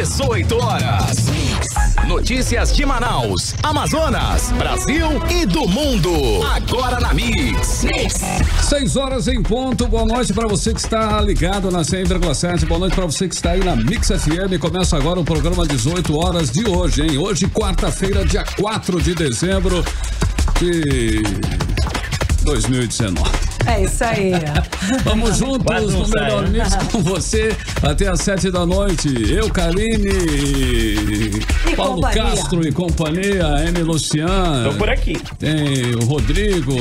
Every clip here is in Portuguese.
18 horas. Notícias de Manaus, Amazonas, Brasil e do mundo. Agora na Mix. 6 horas em ponto. Boa noite para você que está ligado na 100,7. Boa noite para você que está aí na Mix FM. Começa agora o programa 18 horas de hoje, hein? Hoje, quarta-feira, dia 4 de dezembro de 2019. É isso aí. Vamos juntos no melhor mix com você até às 7 da noite. Eu, Karine, Paulo companhia. Castro e companhia, M. Luciano. Tô por aqui. Tem o Rodrigo,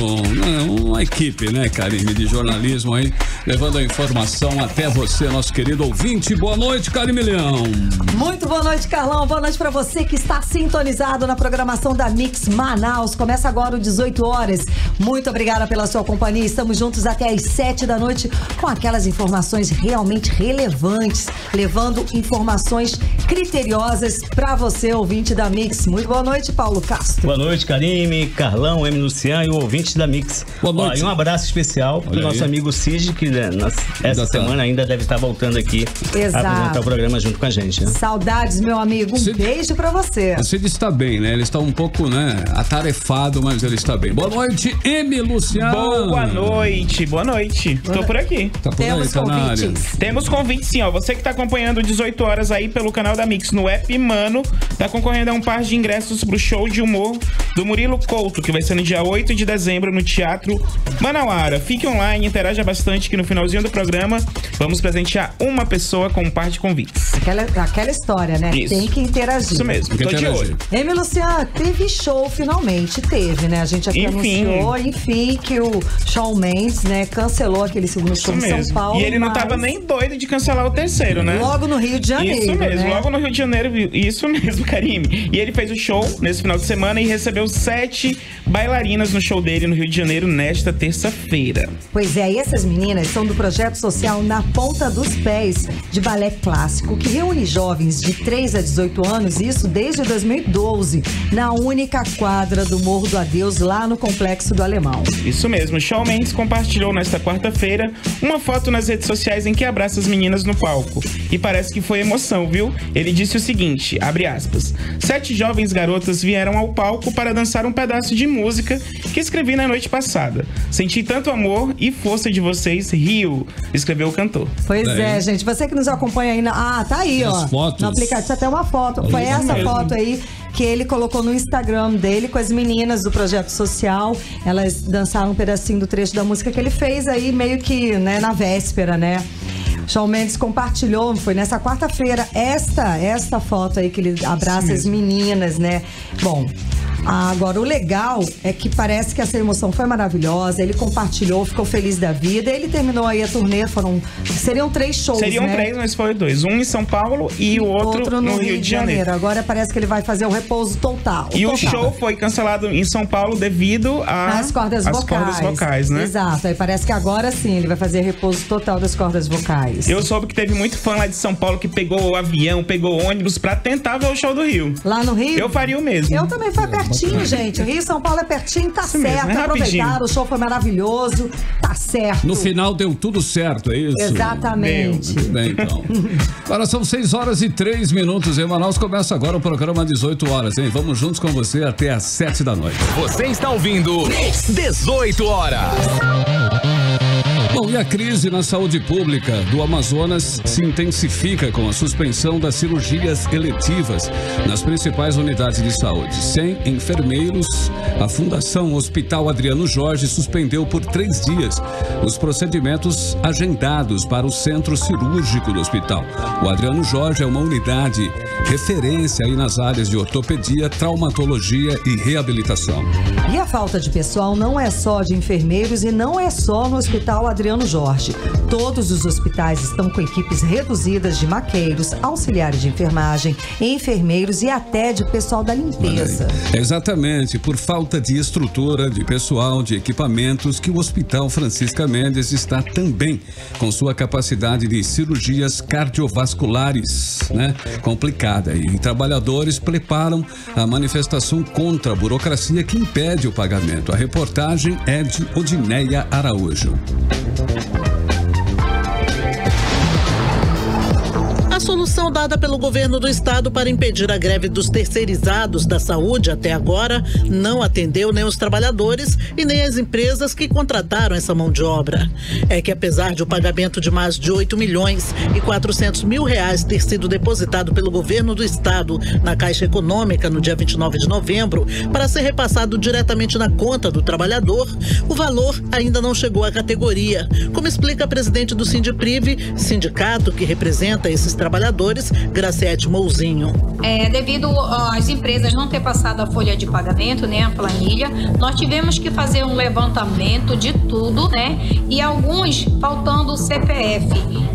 uma equipe, né, Karine, de jornalismo aí, levando a informação até você, nosso querido ouvinte. Boa noite, Karine Leão. Muito boa noite, Carlão. Boa noite pra você que está sintonizado na programação da Mix Manaus. Começa agora o 18 horas. Muito obrigada pela sua companhia. Estamos juntos até às 7 da noite com aquelas informações realmente relevantes, levando informações criteriosas para você, ouvinte da Mix. Muito boa noite, Paulo Castro. Boa noite, Karine, Carlão, M. Luciano e o ouvinte da Mix. Boa noite. E um abraço especial pro nosso amigo Cid, que essa semana ainda deve estar voltando aqui a apresentar o programa junto com a gente. Né? Saudades, meu amigo. Um beijo para você. O Cid está bem, né? Ele está um pouco, atarefado, mas ele está bem. Boa noite, M. Luciano. Boa noite, boa noite. Tô por aqui. Temos convites. Temos convites sim, ó. Você que tá acompanhando 18 horas aí pelo canal da Mix no app Mano, tá concorrendo a um par de ingressos pro show de humor do Murilo Couto, que vai ser no dia 8 de dezembro no Teatro Manauara. Fique online, interaja bastante que no finalzinho do programa vamos presentear uma pessoa com um par de convites. Aquela história, né? Isso. Tem que interagir. Isso mesmo, tô de olho. M. Luciano, teve show finalmente, né? A gente aqui anunciou, enfim, que o Shawn Mendes, né, cancelou aquele segundo show em São Paulo. E ele não tava nem doido de cancelar o terceiro, né? Logo no Rio de Janeiro, isso mesmo, né? Logo no Rio de Janeiro, isso mesmo, Karine. E ele fez o show nesse final de semana e recebeu 7 bailarinas no show dele no Rio de Janeiro nesta terça-feira. Pois é, e essas meninas são do projeto social Na Ponta dos Pés, de balé clássico, que reúne jovens de 3 a 18 anos, isso desde 2012, na única quadra do Morro do Adeus, lá no Complexo do Alemão. Isso mesmo, Shawn Mendes compartilhou nesta quarta-feira uma foto nas redes sociais em que abraça as meninas no palco. E parece que foi emoção, viu? Ele disse o seguinte, abre aspas, 7 jovens garotas vieram ao palco para dançar um pedaço de música que escrevi na noite passada. Senti tanto amor e força de vocês, Rio, escreveu o cantor. Pois é, gente, você que nos acompanha aí tá aí, ó. Fotos. No aplicativo até uma foto. Foi essa mesmo. Foto aí que ele colocou no Instagram dele com as meninas do projeto social. Elas dançaram um pedacinho do trecho da música que ele fez aí meio que, né, na véspera, né? Shawn Mendes compartilhou, foi nessa quarta-feira, esta foto aí que ele abraça as meninas, né? Bom, agora o legal é que parece que essa emoção foi maravilhosa, ele compartilhou, ficou feliz da vida, ele terminou aí a turnê, seriam 3 shows, Seriam né? 3, mas foi 2, um em São Paulo e o outro no Rio de Janeiro. Agora parece que ele vai fazer o repouso total. E o show foi cancelado em São Paulo devido às cordas vocais, né? Exato, aí parece que agora sim ele vai fazer repouso total das cordas vocais. Eu soube que teve muito fã lá de São Paulo que pegou o avião, pegou o ônibus pra tentar ver o show do Rio. Lá no Rio? Eu faria o mesmo. Eu também, foi pertinho, gente. O Rio e São Paulo é pertinho, tá isso certo. Mesmo, aproveitaram, o show foi maravilhoso, tá certo. No final deu tudo certo, é isso? Exatamente. Muito bem, então. Agora são 6 horas e 3 minutos em Manaus. Começa agora o programa 18 horas, hein? Vamos juntos com você até às 7 da noite. Você está ouvindo 18 horas. Bom, e a crise na saúde pública do Amazonas se intensifica com a suspensão das cirurgias eletivas nas principais unidades de saúde. Sem enfermeiros, a Fundação Hospital Adriano Jorge suspendeu por 3 dias os procedimentos agendados para o centro cirúrgico do hospital. O Adriano Jorge é uma unidade referência aí nas áreas de ortopedia, traumatologia e reabilitação. E a falta de pessoal não é só de enfermeiros e não é só no Hospital Adriano Jorge. Todos os hospitais estão com equipes reduzidas de maqueiros, auxiliares de enfermagem, enfermeiros e até de pessoal da limpeza. Exatamente, por falta de estrutura, de pessoal, de equipamentos, que o Hospital Francisca Mendes está também com sua capacidade de cirurgias cardiovasculares, né, complicada. E trabalhadores preparam a manifestação contra a burocracia que impede o pagamento. A reportagem é de Odineia Araújo. solução dada pelo governo do estado para impedir a greve dos terceirizados da saúde até agora não atendeu nem os trabalhadores e nem as empresas que contrataram essa mão de obra. É que apesar de o pagamento de mais de 8 milhões e 400 mil reais ter sido depositado pelo governo do estado na Caixa Econômica no dia 29 de novembro para ser repassado diretamente na conta do trabalhador, o valor ainda não chegou à categoria, como explica a presidente do Sindiprive, sindicato que representa esses trabalhadores, Graciete Mouzinho. Devido às empresas não ter passado a folha de pagamento, né, a planilha, nós tivemos que fazer um levantamento de tudo, né, e alguns faltando o CPF.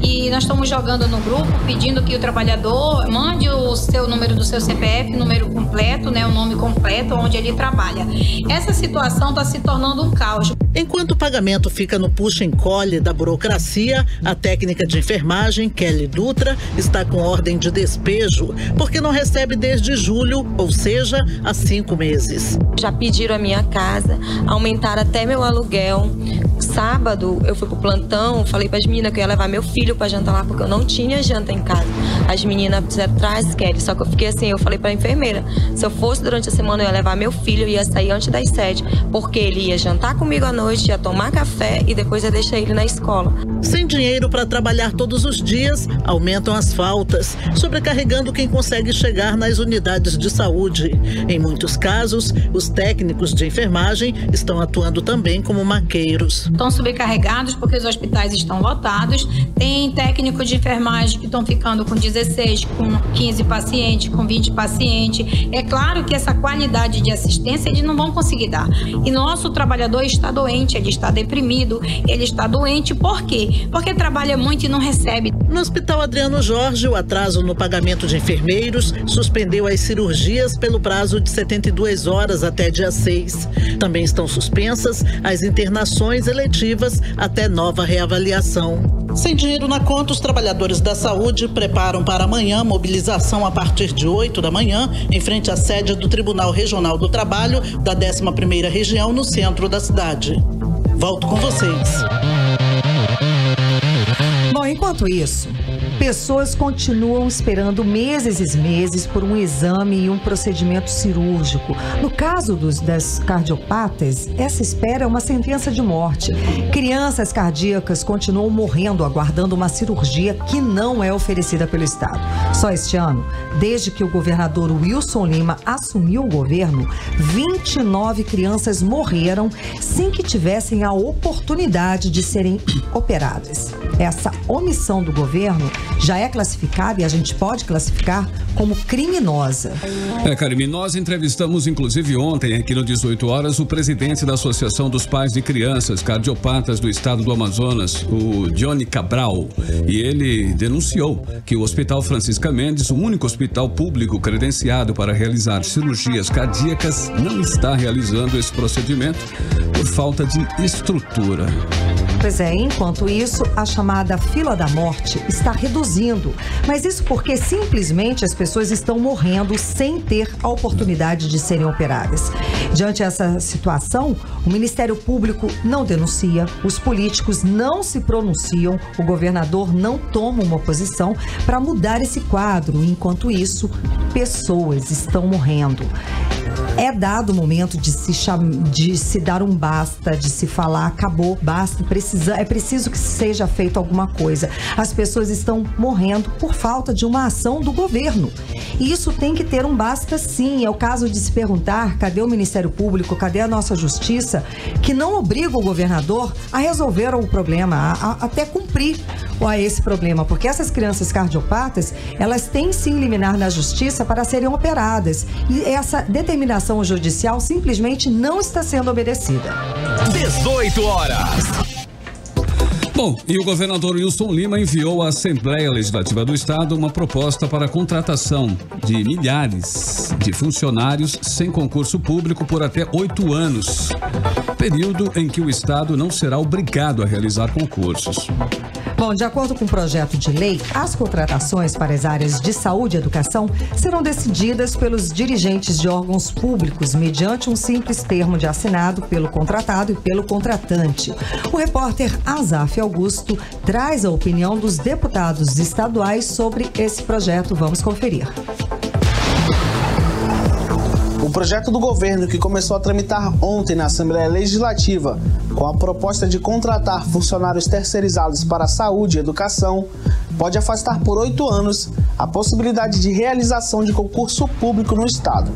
E nós estamos jogando no grupo, pedindo que o trabalhador mande o seu número do seu CPF, número completo, né, o nome completo, onde ele trabalha. Essa situação está se tornando um caos. Enquanto o pagamento fica no puxa-encolhe da burocracia, a técnica de enfermagem, Kelly Dutra, está com ordem de despejo, porque não recebe desde julho, ou seja, há 5 meses. Já pediram a minha casa, aumentaram até meu aluguel. Sábado, eu fui pro plantão, falei para as meninas que eu ia levar meu filho para jantar lá, porque eu não tinha janta em casa. As meninas disseram, traz, Kelly, só que eu fiquei assim, eu falei para a enfermeira, se eu fosse durante a semana, eu ia levar meu filho, eu ia sair antes das 7, porque ele ia jantar comigo à noite, ia tomar café e depois ia deixar ele na escola. Sem dinheiro para trabalhar todos os dias, aumentam as faltas, sobrecarregando quem consegue chegar nas unidades de saúde. Em muitos casos, os técnicos de enfermagem estão atuando também como maqueiros. Estão sobrecarregados porque os hospitais estão lotados. Tem técnicos de enfermagem que estão ficando com 16, com 15 pacientes, com 20 pacientes. É claro que essa qualidade de assistência eles não vão conseguir dar. E nosso trabalhador está doente, ele está deprimido, ele está doente. Por quê? Porque trabalha muito e não recebe. No Hospital Adriano Jorge, o atraso no pagamento de enfermeiros suspendeu as cirurgias pelo prazo de 72 horas até dia 6. Também estão suspensas as internações eletivas até nova reavaliação. Sem dinheiro na conta, os trabalhadores da saúde preparam para amanhã mobilização a partir de 8 da manhã, em frente à sede do Tribunal Regional do Trabalho da 11ª Região, no centro da cidade. Volto com vocês. Bom, enquanto isso, pessoas continuam esperando meses e meses por um exame e um procedimento cirúrgico. No caso das cardiopatas, essa espera é uma sentença de morte. Crianças cardíacas continuam morrendo aguardando uma cirurgia que não é oferecida pelo Estado. Só este ano, desde que o governador Wilson Lima assumiu o governo, 29 crianças morreram sem que tivessem a oportunidade de serem operadas. Essa omissão do governo já é classificada, e a gente pode classificar, como criminosa. Karime, nós entrevistamos inclusive ontem, aqui no 18 horas, o presidente da Associação dos Pais de Crianças Cardiopatas do Estado do Amazonas, o Johnny Cabral, e ele denunciou que o Hospital Francisca Mendes, o único hospital público credenciado para realizar cirurgias cardíacas, não está realizando esse procedimento por falta de estrutura. Pois é, enquanto isso, a chamada fila da morte está reduzindo. Mas isso porque simplesmente as pessoas estão morrendo sem ter a oportunidade de serem operadas. Diante dessa situação, o Ministério Público não denuncia, os políticos não se pronunciam, o governador não toma uma posição para mudar esse quadro. Enquanto isso, pessoas estão morrendo. É dado o momento de se dar um basta, de se falar, acabou, basta, é preciso que seja feito alguma coisa. As pessoas estão morrendo por falta de uma ação do governo. E isso tem que ter um basta sim. É o caso de se perguntar, cadê o Ministério Público, cadê a nossa justiça, que não obriga o governador a resolver o problema, a até cumprir esse problema, porque essas crianças cardiopatas, elas têm sim liminar na justiça para serem operadas. E essa determinação judicial simplesmente não está sendo obedecida. 18 horas. Bom, e o governador Wilson Lima enviou à Assembleia Legislativa do Estado uma proposta para a contratação de milhares de funcionários sem concurso público por até 8 anos, período em que o Estado não será obrigado a realizar concursos. Bom, de acordo com o projeto de lei, as contratações para as áreas de saúde e educação serão decididas pelos dirigentes de órgãos públicos mediante um simples termo de assinado pelo contratado e pelo contratante. O repórter Azaf Augusto traz a opinião dos deputados estaduais sobre esse projeto. Vamos conferir. O projeto do governo, que começou a tramitar ontem na Assembleia Legislativa, com a proposta de contratar funcionários terceirizados para a saúde e educação, pode afastar por 8 anos a possibilidade de realização de concurso público no Estado.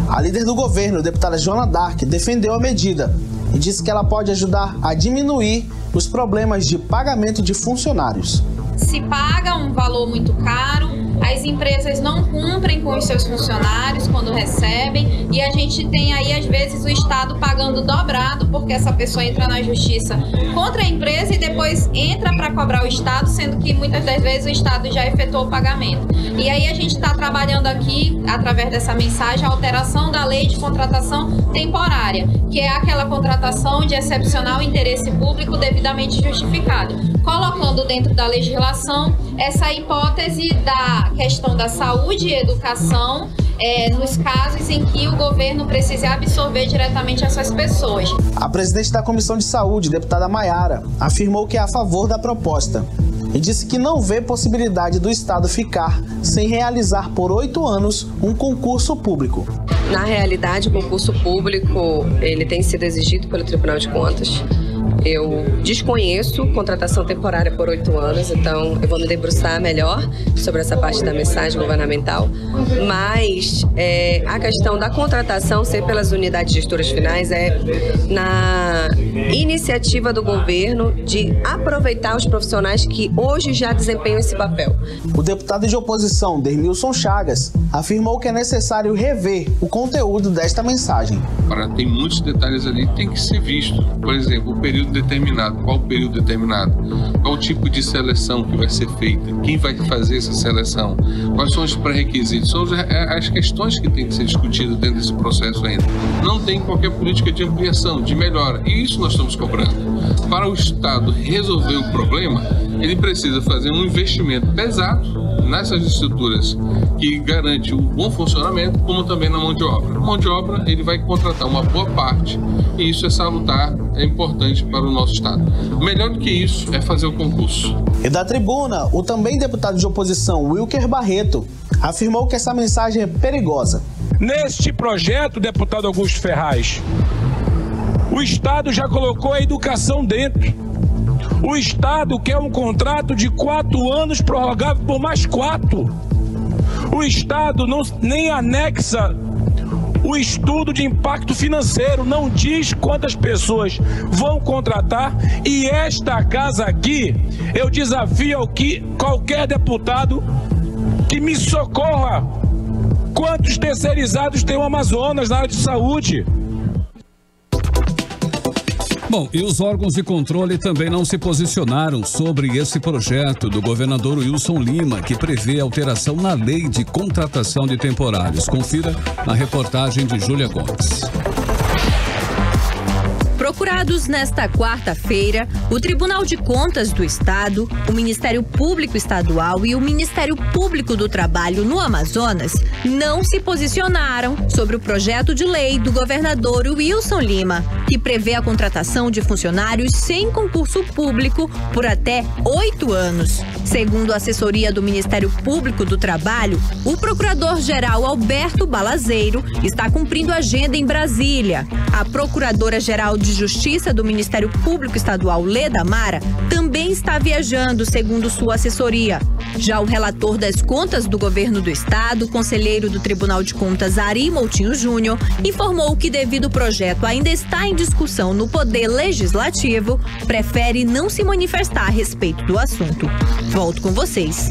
A líder do governo, deputada Joana Dark, defendeu a medida e disse que ela pode ajudar a diminuir os problemas de pagamento de funcionários. Se paga um valor muito caro, as empresas não cumprem com os seus funcionários quando recebem, e a gente tem aí, às vezes, o Estado pagando dobrado, porque essa pessoa entra na justiça contra a empresa e depois entra para cobrar o Estado, sendo que muitas das vezes o Estado já efetuou o pagamento. E aí a gente está trabalhando aqui, através dessa mensagem, a alteração da lei de contratação temporária, que é aquela contratação de excepcional interesse público devidamente justificado, colocando dentro da legislação essa hipótese da questão da saúde e educação, nos casos em que o governo precisa absorver diretamente essas pessoas. A presidente da Comissão de Saúde, deputada Maiara, afirmou que é a favor da proposta e disse que não vê possibilidade do Estado ficar sem realizar por 8 anos um concurso público. Na realidade, o concurso público ele tem sido exigido pelo Tribunal de Contas. Eu desconheço contratação temporária por 8 anos, então eu vou me debruçar melhor sobre essa parte da mensagem governamental, mas a questão da contratação ser pelas unidades gestoras finais é na iniciativa do governo de aproveitar os profissionais que hoje já desempenham esse papel. O deputado de oposição, Dermilson Chagas, afirmou que é necessário rever o conteúdo desta mensagem. Tem muitos detalhes ali que tem que ser visto. Por exemplo, o período determinado, qual período determinado, qual tipo de seleção que vai ser feita, quem vai fazer essa seleção, quais são os pré-requisitos, são as questões que têm que ser discutidas dentro desse processo ainda. Não tem qualquer política de ampliação, de melhora, e isso nós estamos cobrando. Para o Estado resolver o problema, ele precisa fazer um investimento pesado nessas estruturas que garante o bom funcionamento, como também na mão de obra. Na mão de obra, ele vai contratar uma boa parte, e isso é salutar, é importante para o nosso Estado. Melhor do que isso é fazer o concurso. E da tribuna, o também deputado de oposição, Wilker Barreto, afirmou que essa mensagem é perigosa. Neste projeto, deputado Augusto Ferraz, o Estado já colocou a educação dentro. O Estado quer um contrato de 4 anos prorrogável por mais 4. O Estado nem anexa o estudo de impacto financeiro, não diz quantas pessoas vão contratar, e esta casa aqui, eu desafio qualquer deputado que me socorra. Quantos terceirizados tem o Amazonas na área de saúde? Bom, e os órgãos de controle também não se posicionaram sobre esse projeto do governador Wilson Lima, que prevê alteração na lei de contratação de temporários. Confira na reportagem de Júlia Gomes. Procurados nesta quarta-feira, o Tribunal de Contas do Estado, o Ministério Público Estadual e o Ministério Público do Trabalho no Amazonas não se posicionaram sobre o projeto de lei do governador Wilson Lima, que prevê a contratação de funcionários sem concurso público por até 8 anos. Segundo a assessoria do Ministério Público do Trabalho, o procurador-geral Alberto Balazeiro está cumprindo agenda em Brasília. A procuradora-geral de Justiça do Ministério Público Estadual, Leda Mara, também está viajando, segundo sua assessoria. Já o relator das contas do governo do estado, conselheiro do Tribunal de Contas, Ari Moutinho Júnior, informou que, devido ao projeto ainda está em discussão no Poder Legislativo, prefere não se manifestar a respeito do assunto. Volto com vocês.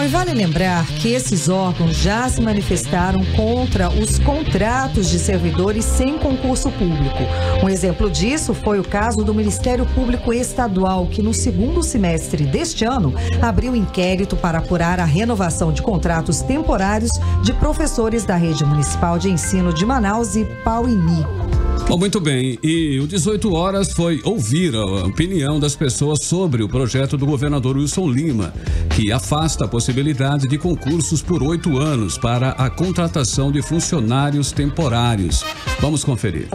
Vale lembrar que esses órgãos já se manifestaram contra os contratos de servidores sem concurso público. Um exemplo disso foi o caso do Ministério Público Estadual, que no segundo semestre deste ano abriu inquérito para apurar a renovação de contratos temporários de professores da Rede Municipal de Ensino de Manaus e Pauini. Bom, muito bem, e o 18 horas foi ouvir a opinião das pessoas sobre o projeto do governador Wilson Lima, que afasta a possibilidade de concursos por 8 anos para a contratação de funcionários temporários. Vamos conferir.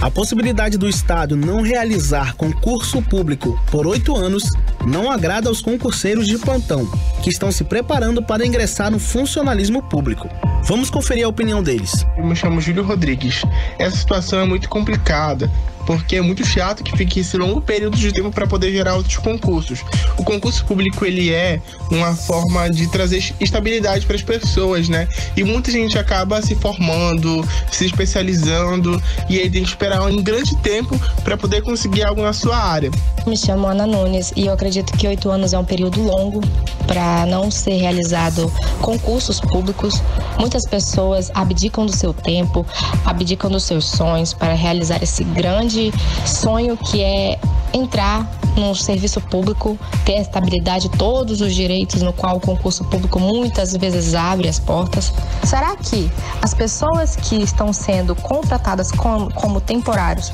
A possibilidade do Estado não realizar concurso público por 8 anos não agrada aos concurseiros de plantão, que estão se preparando para ingressar no funcionalismo público. Vamos conferir a opinião deles. Eu me chamo Júlio Rodrigues. Essa situação é muito complicada, porque é muito chato que fique esse longo período de tempo para poder gerar outros concursos. O concurso público, ele é uma forma de trazer estabilidade para as pessoas, né? E muita gente acaba se formando, se especializando, e aí tem que esperar um grande tempo para poder conseguir algo na sua área. Me chamo Ana Nunes e eu acredito que 8 anos é um período longo para não ser realizado concursos públicos. Muitas pessoas abdicam do seu tempo, abdicam dos seus sonhos para realizar esse grande sonho que é entrar no serviço público, ter a estabilidade, todos os direitos no qual o concurso público muitas vezes abre as portas. Será que as pessoas que estão sendo contratadas como temporários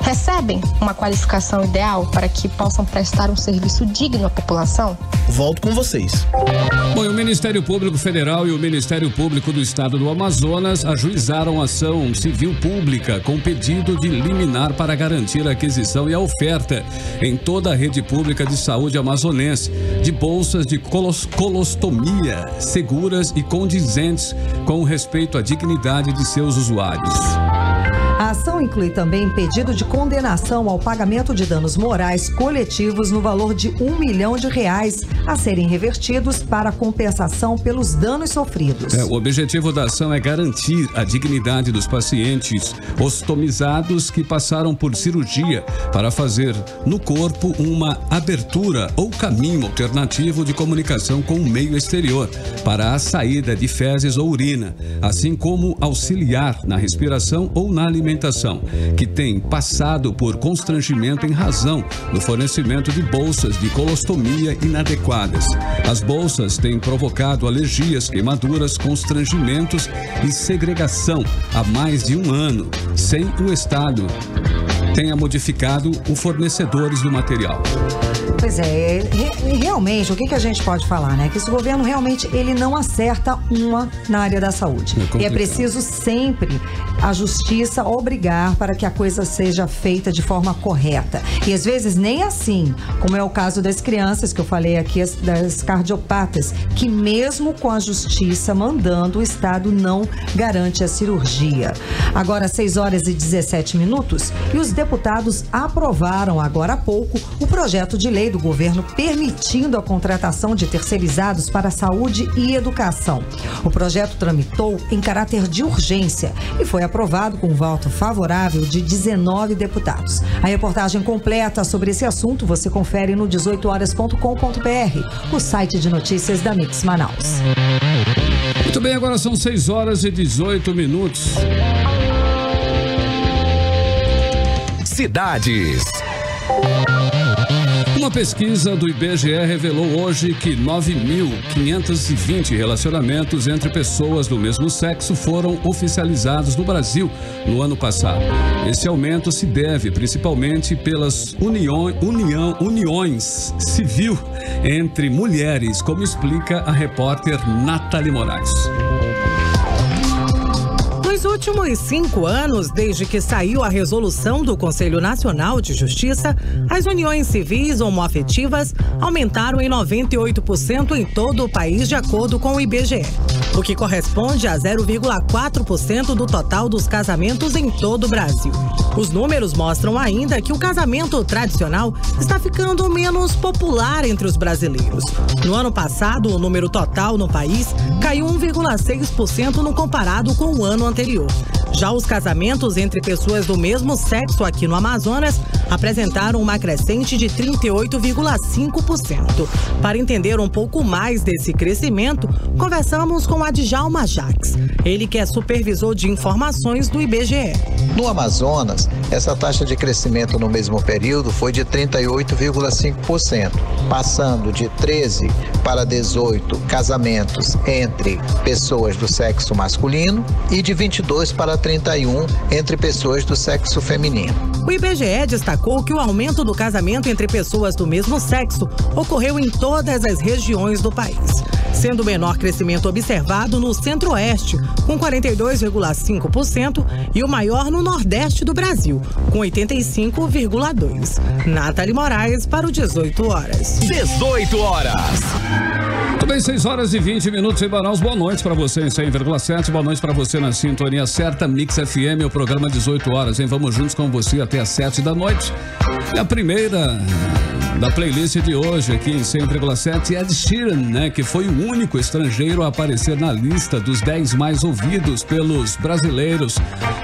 recebem uma qualificação ideal para que possam prestar um serviço digno à população? Volto com vocês. Bom, o Ministério Público Federal e o Ministério Público do Estado do Amazonas ajuizaram ação civil pública com pedido de liminar para garantir a aquisição e a oferta em toda a rede pública de saúde amazonense de bolsas de colostomia seguras e condizentes com respeito à dignidade de seus usuários. A ação inclui também pedido de condenação ao pagamento de danos morais coletivos no valor de R$1 milhão a serem revertidos para compensação pelos danos sofridos. O objetivo da ação é garantir a dignidade dos pacientes ostomizados que passaram por cirurgia para fazer no corpo uma abertura ou caminho alternativo de comunicação com o meio exterior para a saída de fezes ou urina, assim como auxiliar na respiração ou na alimentação, que tem passado por constrangimento em razão do fornecimento de bolsas de colostomia inadequadas. As bolsas têm provocado alergias, queimaduras, constrangimentos e segregação há mais de 1 ano, sem o Estado tenha modificado os fornecedores do material. Pois é, realmente, o que a gente pode falar, né? Que esse governo realmente, ele não acerta uma na área da saúde. E é preciso sempre a justiça obrigar para que a coisa seja feita de forma correta. E às vezes nem assim, como é o caso das crianças que eu falei aqui, das cardiopatas, que mesmo com a justiça mandando, o Estado não garante a cirurgia. Agora, 6h17, e os deputados aprovaram agora há pouco o projeto de lei do governo permitindo a contratação de terceirizados para saúde e educação. O projeto tramitou em caráter de urgência e foi aprovado com um voto favorável de 19 deputados. A reportagem completa sobre esse assunto você confere no 18horas.com.br, o site de notícias da Mix Manaus. Muito bem, agora são 6h18. Cidades. Uma pesquisa do IBGE revelou hoje que 9.520 relacionamentos entre pessoas do mesmo sexo foram oficializados no Brasil no ano passado. Esse aumento se deve principalmente pelas uniões civil entre mulheres, como explica a repórter Nathalie Moraes. Nos últimos 5 anos, desde que saiu a resolução do Conselho Nacional de Justiça, as uniões civis homoafetivas aumentaram em 98% em todo o país, de acordo com o IBGE, o que corresponde a 0,4% do total dos casamentos em todo o Brasil. Os números mostram ainda que o casamento tradicional está ficando menos popular entre os brasileiros. No ano passado, o número total no país caiu 1,6% no comparado com o ano anterior. Já os casamentos entre pessoas do mesmo sexo aqui no Amazonas apresentaram uma crescente de 38,5%. Para entender um pouco mais desse crescimento, conversamos com Adjalma Jacques, ele que é supervisor de informações do IBGE. No Amazonas, essa taxa de crescimento no mesmo período foi de 38,5%, passando de 13 para 18 casamentos entre pessoas do sexo masculino e de 22 para 31 entre pessoas do sexo feminino. O IBGE destacou que o aumento do casamento entre pessoas do mesmo sexo ocorreu em todas as regiões do país, sendo o menor crescimento observado no Centro-Oeste, com 42,5%, e o maior no Nordeste do Brasil, com 85,2%. Nathalie Moraes para o 18 horas. 18 horas. Também 6 horas e 20 minutos em Manaus. Boa noite para você em 100,7. Boa noite para você na sintonia certa, Mix FM, o programa 18 horas, hein? Vamos juntos com você até às 7 da noite. E a primeira da playlist de hoje aqui em 100,7 é Ed Sheeran, né? Que foi o único estrangeiro a aparecer na lista dos 10 mais ouvidos pelos brasileiros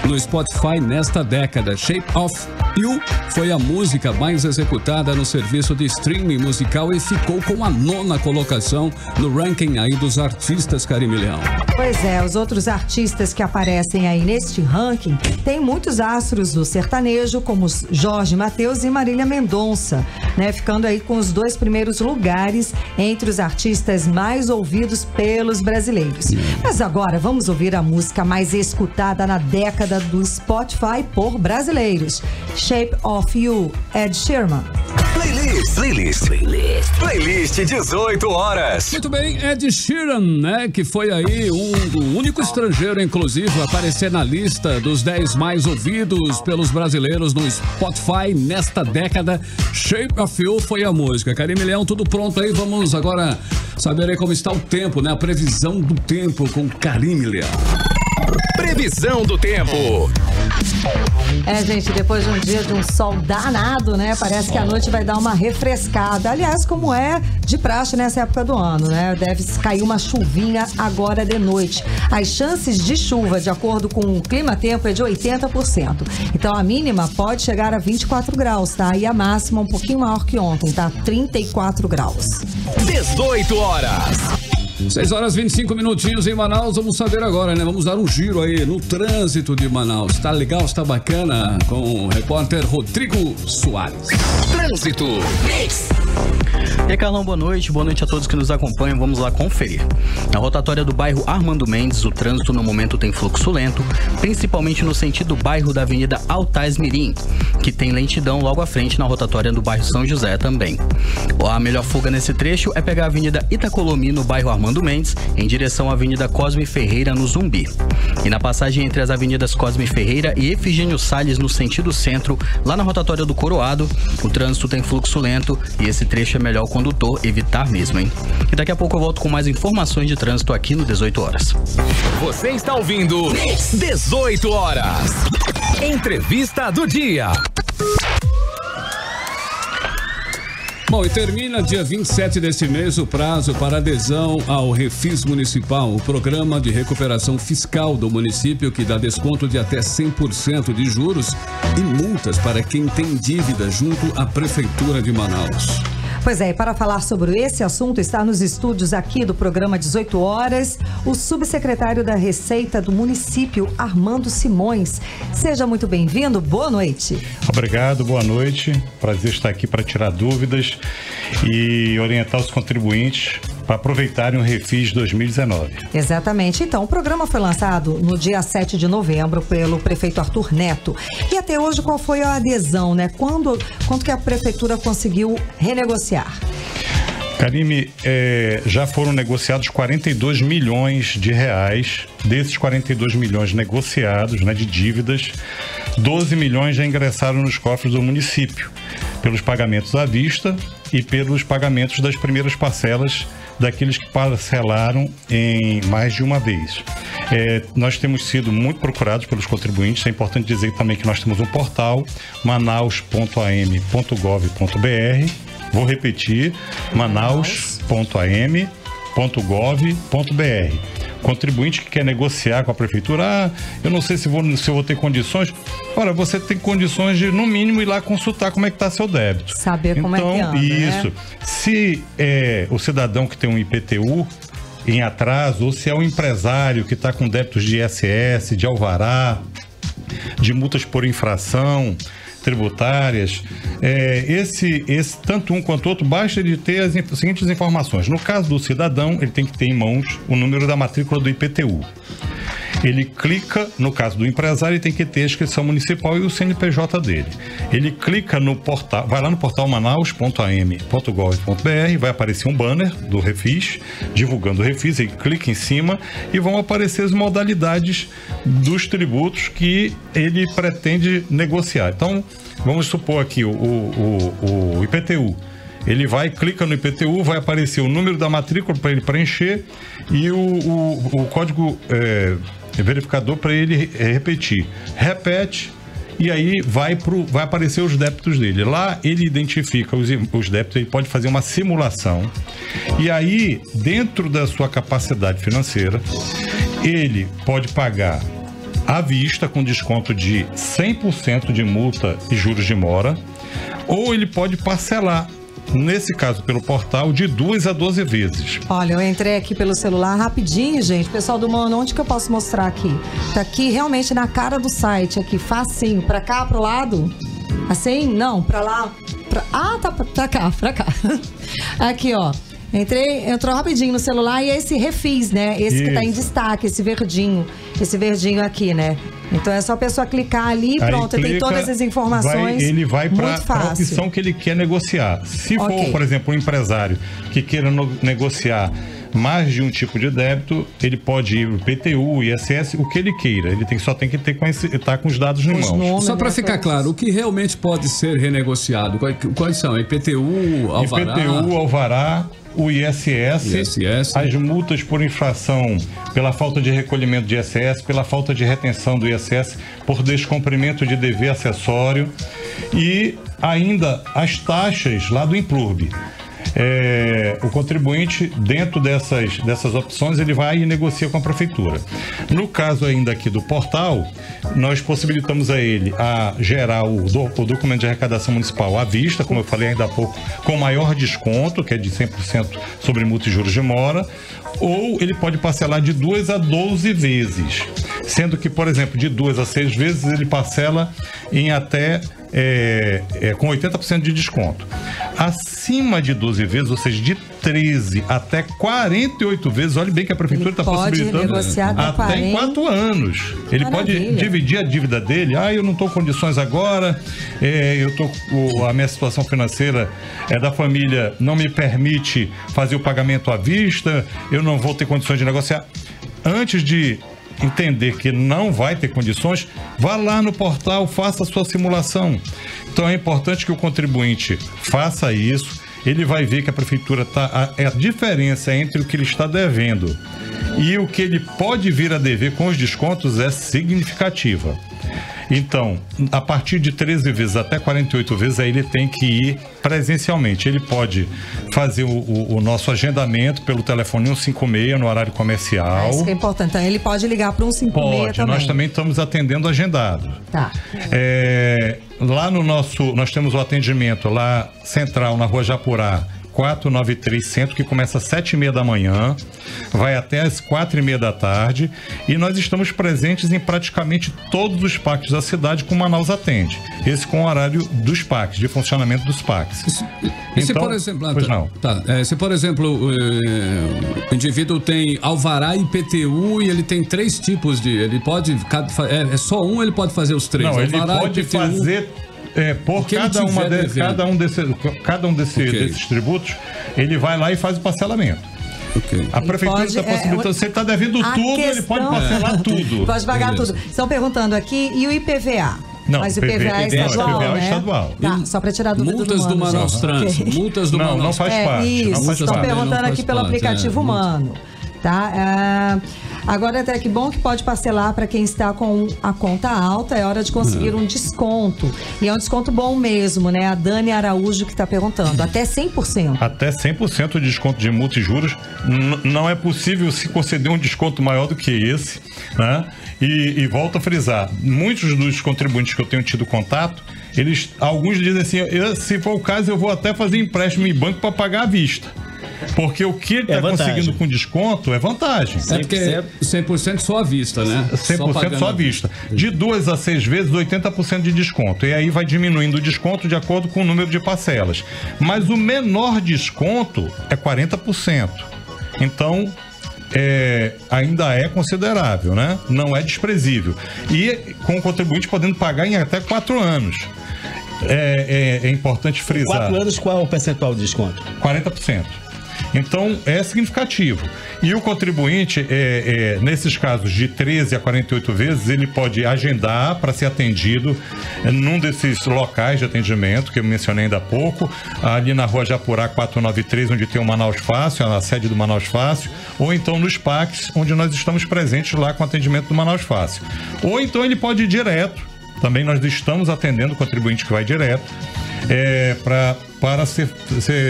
no Spotify nesta década. Shape of You foi a música mais executada no serviço de streaming musical e ficou com a 9ª colocação no ranking aí dos artistas, Karime Leão. Pois é, os outros artistas que aparecem aí neste ranking tem muitos astros do sertanejo, como Jorge Mateus e Marília Mendonça, né? Ficando aí com os 2 primeiros lugares entre os artistas mais ouvidos pelos brasileiros. Mas agora vamos ouvir a música mais escutada na década do Spotify por brasileiros. Shape of You, Ed Sheeran. Playlist 18 horas. Muito bem, Ed Sheeran, né? Que foi aí o único estrangeiro, inclusive, a aparecer na lista dos 10 mais ouvidos pelos brasileiros no Spotify nesta década. Shape of You foi a música. Karime Leão, tudo pronto aí? Vamos agora saber aí como está o tempo, né? A previsão do tempo com Karime Leão. Previsão do tempo. É, gente, depois de um dia de um sol danado, né? Parece que a noite vai dar uma refrescada. Aliás, como é de praxe nessa época do ano, né? Deve cair uma chuvinha agora de noite. As chances de chuva, de acordo com o clima-tempo, é de 80%. Então, a mínima pode chegar a 24 graus, tá? E a máxima um pouquinho maior que ontem, tá? 34 graus. 18 horas. 6 horas e 25 minutinhos em Manaus. Vamos saber agora, né? Vamos dar um giro aí no trânsito de Manaus. Tá legal, está bacana? Com o repórter Rodrigo Soares. Trânsito. E aí, Carlão, boa noite a todos que nos acompanham. Vamos lá conferir. Na rotatória do bairro Armando Mendes, o trânsito no momento tem fluxo lento, principalmente no sentido bairro da Avenida Altais Mirim, que tem lentidão logo à frente na rotatória do bairro São José também. A melhor fuga nesse trecho é pegar a Avenida Itacolomi no bairro Armando Mendes, em direção à Avenida Cosme Ferreira no Zumbi. E na passagem entre as avenidas Cosme Ferreira e Efigênio Salles no sentido centro, lá na rotatória do Coroado, o trânsito tem fluxo lento e esse trecho é melhor o condutor evitar mesmo, hein? E daqui a pouco eu volto com mais informações de trânsito aqui no 18 horas. Você está ouvindo 18 horas. Entrevista do dia. Bom, e termina dia 27 desse mês o prazo para adesão ao Refis Municipal, o programa de recuperação fiscal do município que dá desconto de até 100% de juros e multas para quem tem dívida junto à Prefeitura de Manaus. Pois é, e para falar sobre esse assunto, está nos estúdios aqui do programa 18 horas, o subsecretário da Receita do município, Armando Simões. Seja muito bem-vindo, boa noite. Obrigado, boa noite. Prazer estar aqui para tirar dúvidas e orientar os contribuintes para aproveitarem o Refis 2019. Exatamente. Então, o programa foi lançado no dia 7 de novembro pelo prefeito Arthur Neto. E até hoje, qual foi a adesão, né? Quanto que a prefeitura conseguiu renegociar? Karime, já foram negociados 42 milhões de reais. Desses 42 milhões negociados, né, de dívidas, 12 milhões já ingressaram nos cofres do município, pelos pagamentos à vista e pelos pagamentos das primeiras parcelas daqueles que parcelaram em mais de uma vez. Nós temos sido muito procurados pelos contribuintes. É importante dizer também que nós temos um portal, manaus.am.gov.br. Vou repetir, manaus.am.gov.br. contribuinte que quer negociar com a prefeitura, eu não sei se eu vou ter condições. Ora, você tem condições de, no mínimo, ir lá consultar como é que está seu débito. Saber como é que anda, isso. né? Se o cidadão que tem um IPTU em atraso, ou se é um empresário que está com débitos de ISS, de alvará, de multas por infração tributárias, tanto um quanto o outro, basta ele ter as seguintes informações. No caso do cidadão, ele tem que ter em mãos o número da matrícula do IPTU. Ele clica, no caso do empresário, ele tem que ter a inscrição municipal e o CNPJ dele. Ele clica no portal, vai lá no portal manaus.am.gov.br, vai aparecer um banner do Refis, divulgando o Refis, ele clica em cima e vão aparecer as modalidades dos tributos que ele pretende negociar. Então, vamos supor aqui o IPTU. Ele clica no IPTU, vai aparecer o número da matrícula para ele preencher e o código verificador para ele repetir. Repete e aí vai aparecer os débitos dele. Lá ele identifica os débitos, ele pode fazer uma simulação e aí, dentro da sua capacidade financeira, ele pode pagar à vista com desconto de 100% de multa e juros de mora, ou ele pode parcelar, nesse caso pelo portal, de 2 a 12 vezes. Olha, eu entrei aqui pelo celular rapidinho, gente. Pessoal do Mano, onde que eu posso mostrar aqui? Tá aqui realmente na cara do site, aqui, facinho. Pra cá, pro lado? Assim? Não, pra lá. Tá pra cá. Aqui, ó. Entrou rapidinho no celular e esse Refis, né? Esse que tá em destaque, esse verdinho aqui, né? Então é só a pessoa clicar ali e pronto, tem todas as informações. Ele vai para a opção que ele quer negociar. Se for, por exemplo, um empresário que queira negociar mais de um tipo de débito, ele pode ir para o IPTU, ISS, o que ele queira. Ele só tem que estar com os dados em mãos. Só para ficar claro, o que realmente pode ser renegociado? Quais são? IPTU, alvará? IPTU, alvará, o ISS, as multas por infração pela falta de recolhimento de ISS, pela falta de retenção do ISS, por descumprimento de dever acessório e ainda as taxas lá do Implurb. O contribuinte, dentro dessas opções, ele vai e negocia com a prefeitura. No caso ainda aqui do portal, nós possibilitamos a ele a gerar o documento de arrecadação municipal à vista, como eu falei ainda há pouco, com maior desconto, que é de 100% sobre multa e juros de mora, ou ele pode parcelar de 2 a 12 vezes, sendo que, por exemplo, de 2 a 6 vezes ele parcela em até com 80% de desconto. Acima de 12 vezes, ou seja, de 13 até 48 vezes, olha bem que a prefeitura está possibilitando até em 4 anos. Ele pode dividir a dívida dele. Eu não estou com condições agora, a minha situação financeira da família não me permite fazer o pagamento à vista, eu não vou ter condições de negociar. Antes de entender que não vai ter condições, vá lá no portal, faça a sua simulação. Então é importante que o contribuinte faça isso, ele vai ver que a prefeitura a diferença entre o que ele está devendo e o que ele pode vir a dever com os descontos é significativa. Então, a partir de 13 vezes até 48 vezes, aí ele tem que ir presencialmente. Ele pode fazer o nosso agendamento pelo telefone 156 no horário comercial. Isso que é importante. Então, ele pode ligar para 156 também. Nós também estamos atendendo agendado. Tá. Lá nós temos o atendimento lá central na Rua Japurá, 493 Centro, que começa às 7h30 da manhã, vai até às 4h30 da tarde, e nós estamos presentes em praticamente todos os parques da cidade que o Manaus atende. Esse com o horário dos parques, de funcionamento dos parques. E se, por exemplo, se, por exemplo, o indivíduo tem alvará e IPTU e ele tem 3 tipos de... Ele pode... só um, ele pode fazer os 3. Não, alvará, ele pode IPTU, fazer... por cada um desses tributos, ele vai lá e faz o parcelamento. A prefeitura está possibilitando, você está devendo tudo, ele pode parcelar tudo. Pode pagar tudo. Estão perguntando aqui, e o IPVA? Não, mas o IPVA é estadual, IPVA né? é estadual. Tá, só para tirar dúvida multas do Manaus Trans, multas do Manaus. Não faz parte. Isso, estão perguntando aqui pelo aplicativo Mano. Tá? Agora, até que bom que pode parcelar para quem está com a conta alta, é hora de conseguir um desconto. E é um desconto bom mesmo, né? A Dani Araújo que está perguntando, até 100%. Até 100% de desconto de multa e juros. Não é possível se conceder um desconto maior do que esse, né? E volto a frisar, muitos dos contribuintes que eu tenho tido contato, alguns dizem assim, se for o caso, eu vou até fazer empréstimo em banco para pagar à vista. Porque o que ele está conseguindo com desconto é vantagem. É porque 100% só à vista, né? 100% só à vista. De 2 a 6 vezes, 80% de desconto. E aí vai diminuindo o desconto de acordo com o número de parcelas. Mas o menor desconto é 40%. Então, ainda é considerável, né? Não é desprezível. E com o contribuinte podendo pagar em até 4 anos. É importante frisar. 4 anos, qual é o percentual de desconto? 40%. Então, é significativo. E o contribuinte, nesses casos de 13 a 48 vezes, ele pode agendar para ser atendido num desses locais de atendimento que eu mencionei ainda há pouco, ali na Rua Japurá 493, onde tem o Manaus Fácil, a sede do Manaus Fácil, ou então nos PACs, onde nós estamos presentes lá com atendimento do Manaus Fácil. Ou então ele pode ir direto, também nós estamos atendendo o contribuinte que vai direto, para ser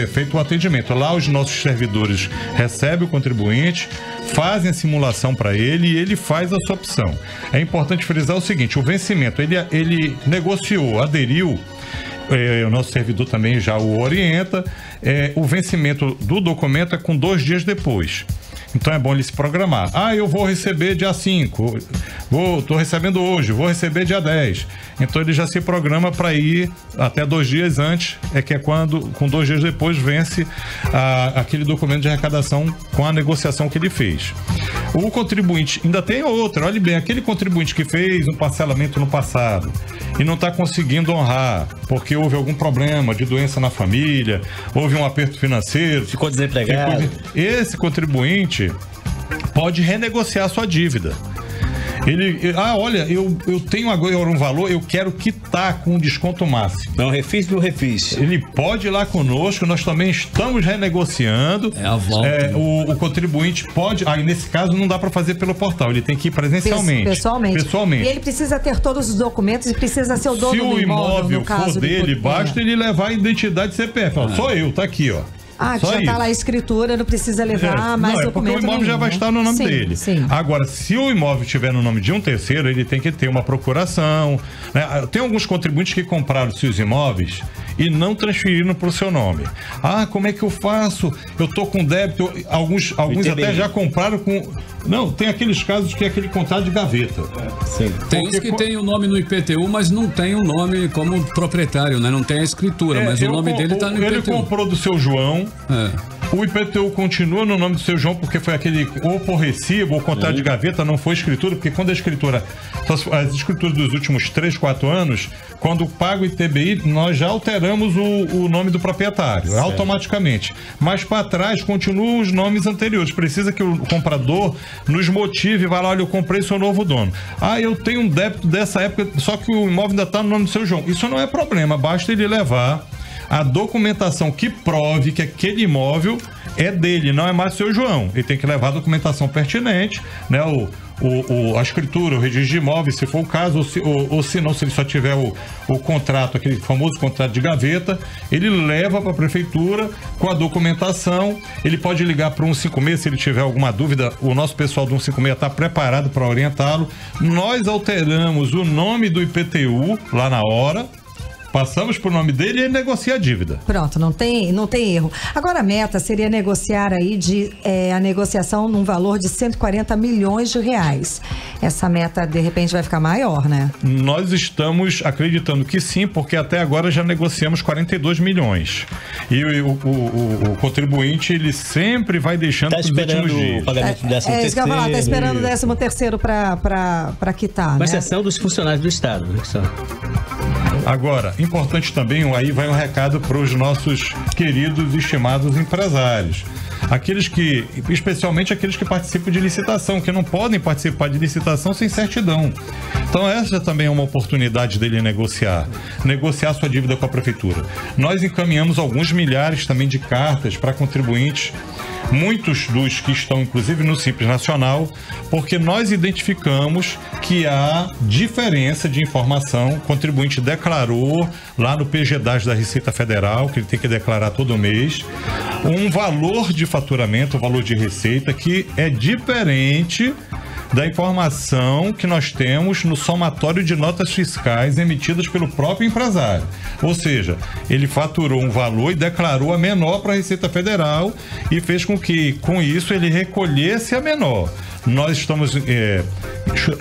feito o atendimento. Lá os nossos servidores recebem o contribuinte, fazem a simulação para ele e ele faz a sua opção. É importante frisar o seguinte, o vencimento, ele negociou, aderiu, o nosso servidor também já o orienta, o vencimento do documento é com 2 dias depois. Então é bom ele se programar. Eu vou receber dia 5, estou recebendo hoje, vou receber dia 10. Então ele já se programa para ir até 2 dias antes, que é quando, com 2 dias depois, vence aquele documento de arrecadação com a negociação que ele fez. O contribuinte, ainda tem outra, olhe bem, aquele contribuinte que fez um parcelamento no passado e não está conseguindo honrar, porque houve algum problema de doença na família, houve um aperto financeiro, ficou desempregado. Esse contribuinte pode renegociar a sua dívida. Olha, eu tenho agora um valor, eu quero quitar com desconto máximo. Não, refis pelo refis. Ele pode ir lá conosco, nós também estamos renegociando. A volta. O contribuinte pode, nesse caso não dá para fazer pelo portal, ele tem que ir presencialmente. Pessoalmente. E ele precisa ter todos os documentos e precisa ser o dono do imóvel, no caso for dele, basta ele levar a identidade CPF. Sou eu, tá aqui, ó. Que já está lá a escritura, não precisa levar mais documento. Porque o imóvel já vai estar no nome dele. Sim. Agora, se o imóvel estiver no nome de um terceiro, ele tem que ter uma procuração, né? Tem alguns contribuintes que compraram seus imóveis e não transferiram para o seu nome. Como é que eu faço? Eu estou com débito. Alguns até já compraram com... Não, tem aqueles casos que é aquele contrato de gaveta. Sim. Tem uns que tem o nome no IPTU, mas não tem o nome como proprietário, né? Não tem a escritura, mas o nome dele está no IPTU. Ele comprou do seu João. O IPTU continua no nome do seu João, porque foi aquele, ou por recibo, ou contrato de gaveta, não foi escritura, porque quando a escritura, as escrituras dos últimos 3, 4 anos, quando paga o ITBI, nós já alteramos o nome do proprietário, automaticamente. Mas para trás continuam os nomes anteriores. Precisa que o comprador nos motive e vá lá, olha, eu comprei seu novo dono. Eu tenho um débito dessa época, só que o imóvel ainda está no nome do seu João. Isso não é problema, basta ele levar a documentação que prove que aquele imóvel é dele, não é mais seu João. Ele tem que levar a documentação pertinente, né? A escritura, o registro de imóveis, se for o caso, ou se não, se ele só tiver o contrato, aquele famoso contrato de gaveta, ele leva para a prefeitura com a documentação. Ele pode ligar para o 156 se ele tiver alguma dúvida. O nosso pessoal do 156 está preparado para orientá-lo. Nós alteramos o nome do IPTU lá na hora, passamos por nome dele e ele negocia a dívida. Pronto, não tem erro. Agora a meta seria negociar aí a negociação num valor de 140 milhões de reais. Essa meta de repente vai ficar maior, né? Nós estamos acreditando que sim, porque até agora já negociamos 42 milhões. E o contribuinte, ele sempre vai deixando para os últimos dias. O pagamento do 13º. Isso que eu ia falar, está esperando o 13º para quitar, uma exceção dos funcionários do Estado, né? Agora, importante também, aí vai um recado para os nossos queridos e estimados empresários. Especialmente aqueles que participam de licitação, que não podem participar de licitação sem certidão. Então essa também é uma oportunidade dele negociar sua dívida com a prefeitura. Nós encaminhamos alguns milhares também de cartas para contribuintes muitos dos que estão inclusive no Simples Nacional, porque nós identificamos que há diferença de informação. O contribuinte declarou lá no PGDAS da Receita Federal, que ele tem que declarar todo mês, um valor de faturamento, um valor de receita que é diferente da informação que nós temos no somatório de notas fiscais emitidas pelo próprio empresário. Ou seja, ele faturou um valor e declarou a menor para a Receita Federal e fez com que, com isso, ele recolhesse a menor. Nós estamos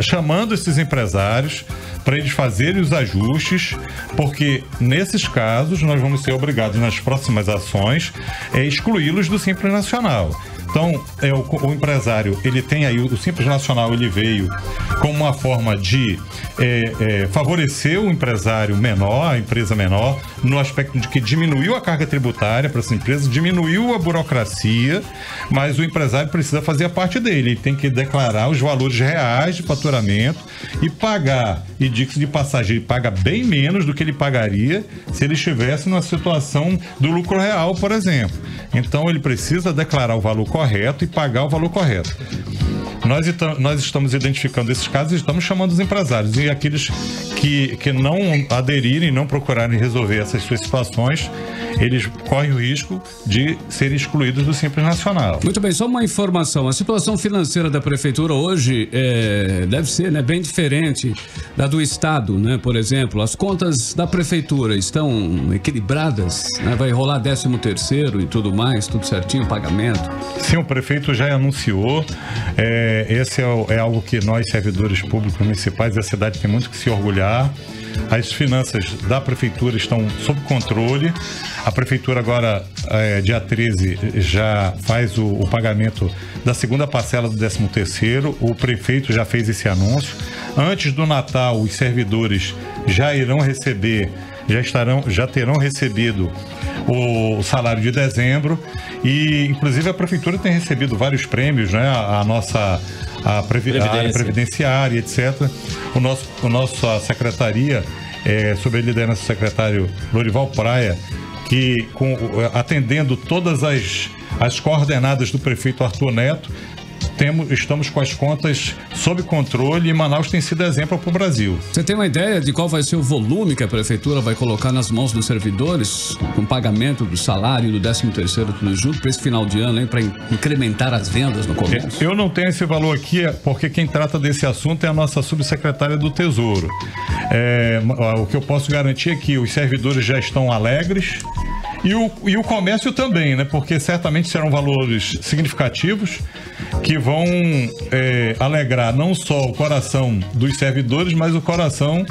chamando esses empresários para eles fazerem os ajustes, porque nesses casos nós vamos ser obrigados nas próximas ações a excluí-los do Simples Nacional. Então, o empresário, ele tem aí, o Simples Nacional, ele veio como uma forma de favorecer o empresário menor, a empresa menor, no aspecto de que diminuiu a carga tributária para essa empresa, diminuiu a burocracia, mas o empresário precisa fazer a parte dele, ele tem que declarar os valores reais de faturamento e pagar, e diga-se de passagem, ele paga bem menos do que ele pagaria se ele estivesse numa situação do lucro real, por exemplo. Então, ele precisa declarar o valor correto e pagar o valor correto. Nós estamos identificando esses casos e estamos chamando os empresários. E aqueles que não aderirem, não procurarem resolver essas suas situações, eles correm o risco de serem excluídos do Simples Nacional. Muito bem, só uma informação. A situação financeira da Prefeitura hoje deve ser, né, bem diferente da do Estado, né? Por exemplo, as contas da Prefeitura estão equilibradas, né? Vai rolar 13º e tudo mais, tudo certinho, pagamento. Sim, o prefeito já anunciou. Esse é algo que nós, servidores públicos municipais da cidade, tem muito que se orgulhar. As finanças da Prefeitura estão sob controle. A Prefeitura agora, dia 13, já faz o pagamento da segunda parcela do 13º. O prefeito já fez esse anúncio. Antes do Natal, os servidores já irão receber, já terão recebido o salário de dezembro. E, inclusive, a Prefeitura tem recebido vários prêmios, né? A área previdenciária, etc. A secretaria, sob a liderança do secretário Lorival Praia, que atendendo todas as coordenadas do prefeito Arthur Neto, estamos com as contas sob controle e Manaus tem sido exemplo para o Brasil. Você tem uma ideia de qual vai ser o volume que a Prefeitura vai colocar nas mãos dos servidores, com pagamento do salário do 13º tudo junto para esse final de ano, para incrementar as vendas no comércio? Eu não tenho esse valor aqui, porque quem trata desse assunto é a nossa subsecretária do Tesouro. O que eu posso garantir é que os servidores já estão alegres e o comércio também, né? Porque certamente serão valores significativos que vão alegrar não só o coração dos servidores, mas o coração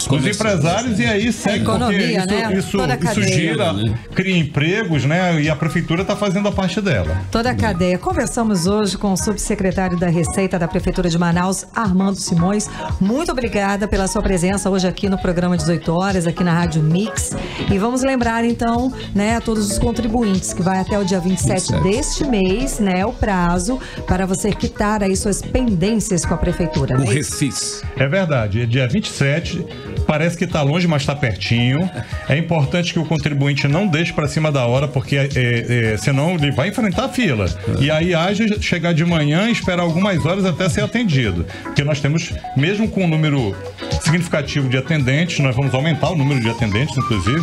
dos empresários, e aí segue, economia, porque isso gira, né? Cria empregos, né? E a Prefeitura está fazendo a parte dela. Toda a cadeia. Conversamos hoje com o subsecretário da Receita da Prefeitura de Manaus, Armando Simões. Muito obrigada pela sua presença hoje aqui no programa 18 horas, aqui na Rádio Mix. E vamos lembrar, então, né, a todos os contribuintes que vai até o dia 27 deste mês, né, o prazo para você quitar aí suas pendências com a Prefeitura. O refis. É verdade, é dia 27, parece que está longe, mas está pertinho. É importante que o contribuinte não deixe para cima da hora, porque senão ele vai enfrentar a fila. E aí haja chegar de manhã e esperar algumas horas até ser atendido. Porque nós temos, mesmo com um número significativo de atendentes, nós vamos aumentar o número de atendentes, inclusive,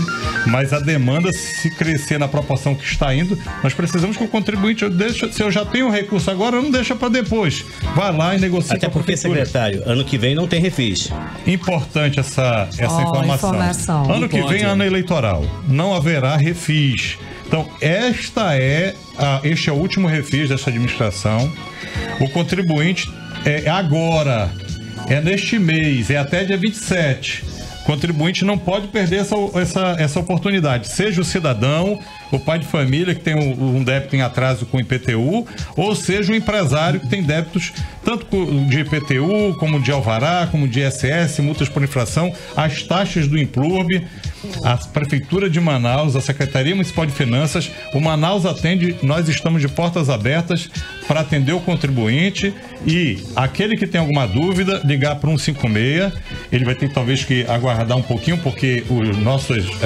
mas a demanda, se crescer na proporção que está indo, nós precisamos que o contribuinte se eu já tenho o recurso agora, não deixa para depois. Vai lá e negocia. Até porque, secretário, ano que vem não tem refis. Importante essa informação. Ano que vem é ano eleitoral. Não haverá refis. Então, este é o último refis dessa administração. O contribuinte agora, neste mês, até dia 27. O contribuinte não pode perder essa oportunidade. Seja o cidadão, o pai de família que tem um débito em atraso com o IPTU, ou seja o empresário que tem débitos tanto de IPTU, como de alvará, como de ISS, multas por infração, as taxas do Implurb, a Prefeitura de Manaus, a Secretaria Municipal de Finanças, o Manaus atende, nós estamos de portas abertas para atender o contribuinte, e aquele que tem alguma dúvida, ligar para 156, ele vai ter talvez que aguardar tardar um pouquinho, porque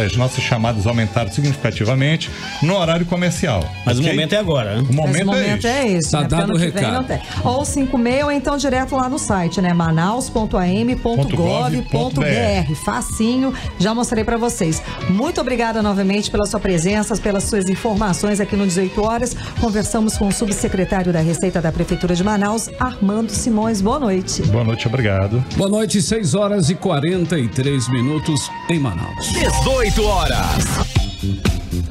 as nossas chamadas aumentaram significativamente no horário comercial. Mas o momento é agora, né? O momento é esse. Tá né? dado o Ano que vem recado. não tem. Ou 56, ou então direto lá no site, né? manaus.am.gov.br. Facinho, já mostrei pra vocês. Muito obrigada novamente pela sua presença, pelas suas informações aqui no 18 horas. Conversamos com o subsecretário da Receita da Prefeitura de Manaus, Armando Simões. Boa noite. Boa noite, obrigado. Boa noite, 6 horas e 43 minutos em Manaus. 18 horas.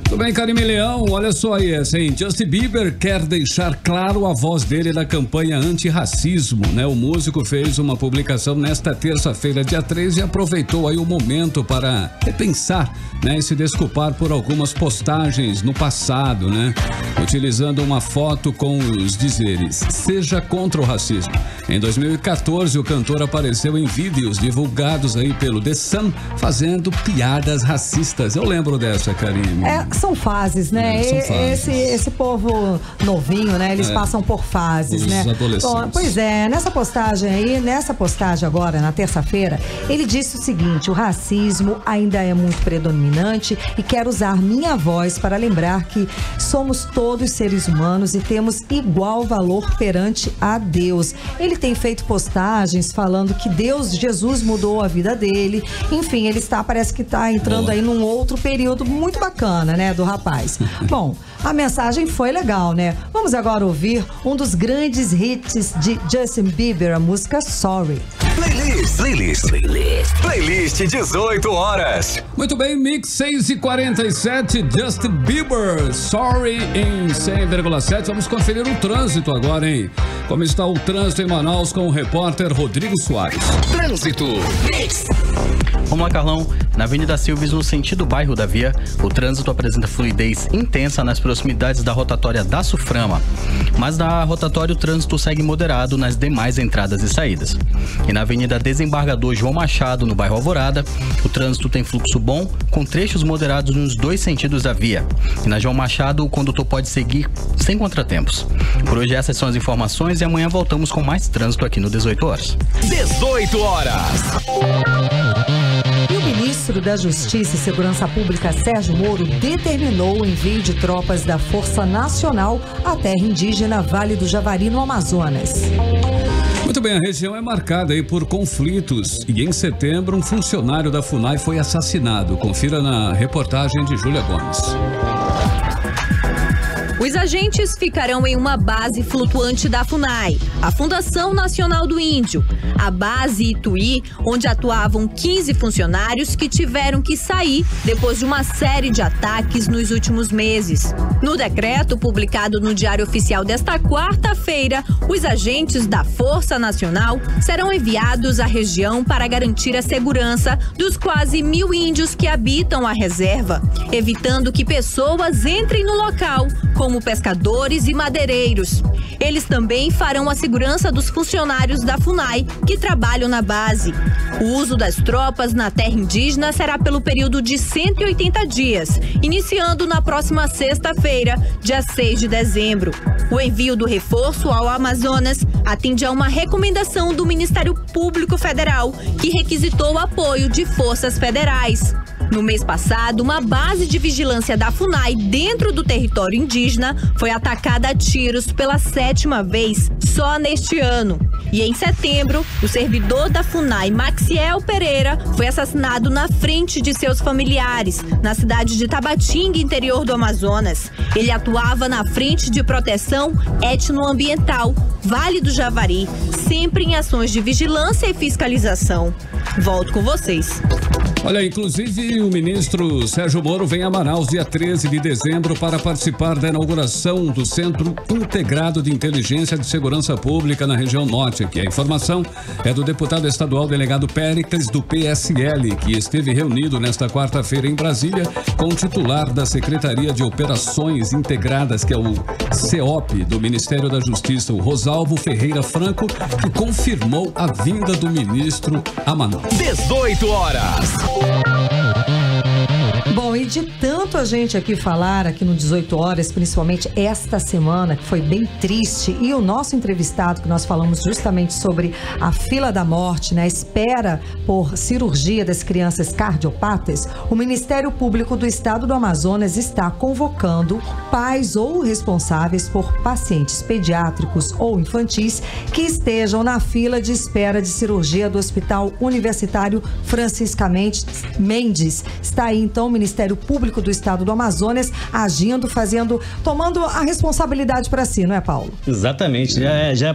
Tudo bem, Karime Leão? Olha só aí essa, hein? Justin Bieber quer deixar claro a voz dele na campanha antirracismo, né? O músico fez uma publicação nesta terça-feira, dia 3, e aproveitou aí o momento para repensar, né? E se desculpar por algumas postagens no passado, né? Utilizando uma foto com os dizeres: seja contra o racismo. Em 2014, o cantor apareceu em vídeos divulgados aí pelo The Sun, fazendo piadas racistas. Eu lembro dessa, Karime. São fases, né? São fases. Esse povo novinho, né? Eles passam por fases, os né? adolescentes. Bom, pois é, nessa postagem agora, na terça-feira, ele disse o seguinte: o racismo ainda é muito predominante e quero usar minha voz para lembrar que somos todos seres humanos e temos igual valor perante a Deus. Ele tem feito postagens falando que Jesus mudou a vida dele. Enfim, parece que está entrando aí num outro período muito bacana, né, do rapaz. Bom, a mensagem foi legal, né? Vamos agora ouvir um dos grandes hits de Justin Bieber, a música Sorry. Playlist 18 horas. Muito bem, Mix 6h47, Justin Bieber, Sorry em 100,7. Vamos conferir o trânsito agora, hein? Como está o trânsito em Manaus com o repórter Rodrigo Soares. Trânsito. Vamos lá, Carlão. Na Avenida Silves, no sentido bairro da Via, o trânsito apresenta fluidez intensa nas proximidades da rotatória da Suframa. Mas na rotatória o trânsito segue moderado nas demais entradas e saídas. E na Avenida Desembargador João Machado, no bairro Alvorada, o trânsito tem fluxo bom, com trechos moderados nos dois sentidos da via. E na João Machado, o condutor pode seguir sem contratempos. Por hoje essas são as informações e amanhã voltamos com mais trânsito aqui no 18 horas. 18 horas. E o ministro da Justiça e Segurança Pública, Sérgio Moro, determinou o envio de tropas da Força Nacional à terra indígena Vale do Javari, no Amazonas. Muito bem, a região é marcada aí por conflitos e em setembro um funcionário da FUNAI foi assassinado. Confira na reportagem de Júlia Gomes. Os agentes ficarão em uma base flutuante da FUNAI, a Fundação Nacional do Índio, a base Ituí, onde atuavam 15 funcionários que tiveram que sair depois de uma série de ataques nos últimos meses. No decreto publicado no Diário Oficial desta quarta-feira, os agentes da Força Nacional serão enviados à região para garantir a segurança dos quase 1.000 índios que habitam a reserva, evitando que pessoas entrem no local, como pescadores e madeireiros. Eles também farão a segurança dos funcionários da FUNAI que trabalham na base. O uso das tropas na terra indígena será pelo período de 180 dias, iniciando na próxima sexta-feira, dia 6 de dezembro. O envio do reforço ao Amazonas atende a uma recomendação do Ministério Público Federal, que requisitou o apoio de forças federais. No mês passado, uma base de vigilância da FUNAI dentro do território indígena foi atacada a tiros pela 7ª vez só neste ano. E em setembro, o servidor da FUNAI, Maxiel Pereira, foi assassinado na frente de seus familiares, na cidade de Tabatinga, interior do Amazonas. Ele atuava na Frente de Proteção Etnoambiental, Vale do Javari, sempre em ações de vigilância e fiscalização. Volto com vocês. Olha, inclusive o ministro Sérgio Moro vem a Manaus dia 13 de dezembro para participar da inauguração do Centro Integrado de Inteligência de Segurança Pública na região norte. Aqui a informação é do deputado estadual delegado Péricles, do PSL, que esteve reunido nesta quarta-feira em Brasília com o titular da Secretaria de Operações Integradas, que é o CEOP do Ministério da Justiça, o Rosalvo Ferreira Franco, que confirmou a vinda do ministro a Manaus. 18 horas. Bom, e de tanto tanto a gente aqui falar aqui no 18 horas, principalmente esta semana, que foi bem triste, e o nosso entrevistado, que nós falamos justamente sobre a fila da morte, né, a espera por cirurgia das crianças cardiopatas, o Ministério Público do Estado do Amazonas está convocando pais ou responsáveis por pacientes pediátricos ou infantis que estejam na fila de espera de cirurgia do Hospital Universitário Francisca Mendes. Está aí então o Ministério Público do Estado do Amazonas agindo, tomando a responsabilidade para si, não é, Paulo? Exatamente, já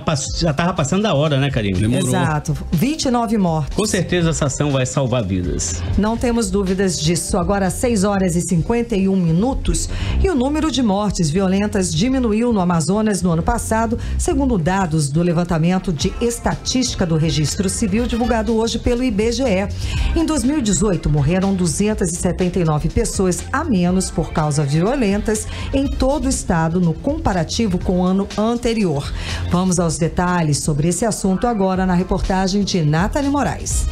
estava passando da hora, né, Karine? Demorou. Exato, 29 mortes. Com certeza essa ação vai salvar vidas. Não temos dúvidas disso. Agora 6 horas e 51 minutos e o número de mortes violentas diminuiu no Amazonas no ano passado, segundo dados do levantamento de estatística do Registro Civil divulgado hoje pelo IBGE. Em 2018, morreram 279 pessoas a menos por causas violentas em todo o estado no comparativo com o ano anterior. Vamos aos detalhes sobre esse assunto agora na reportagem de Nathalie Moraes.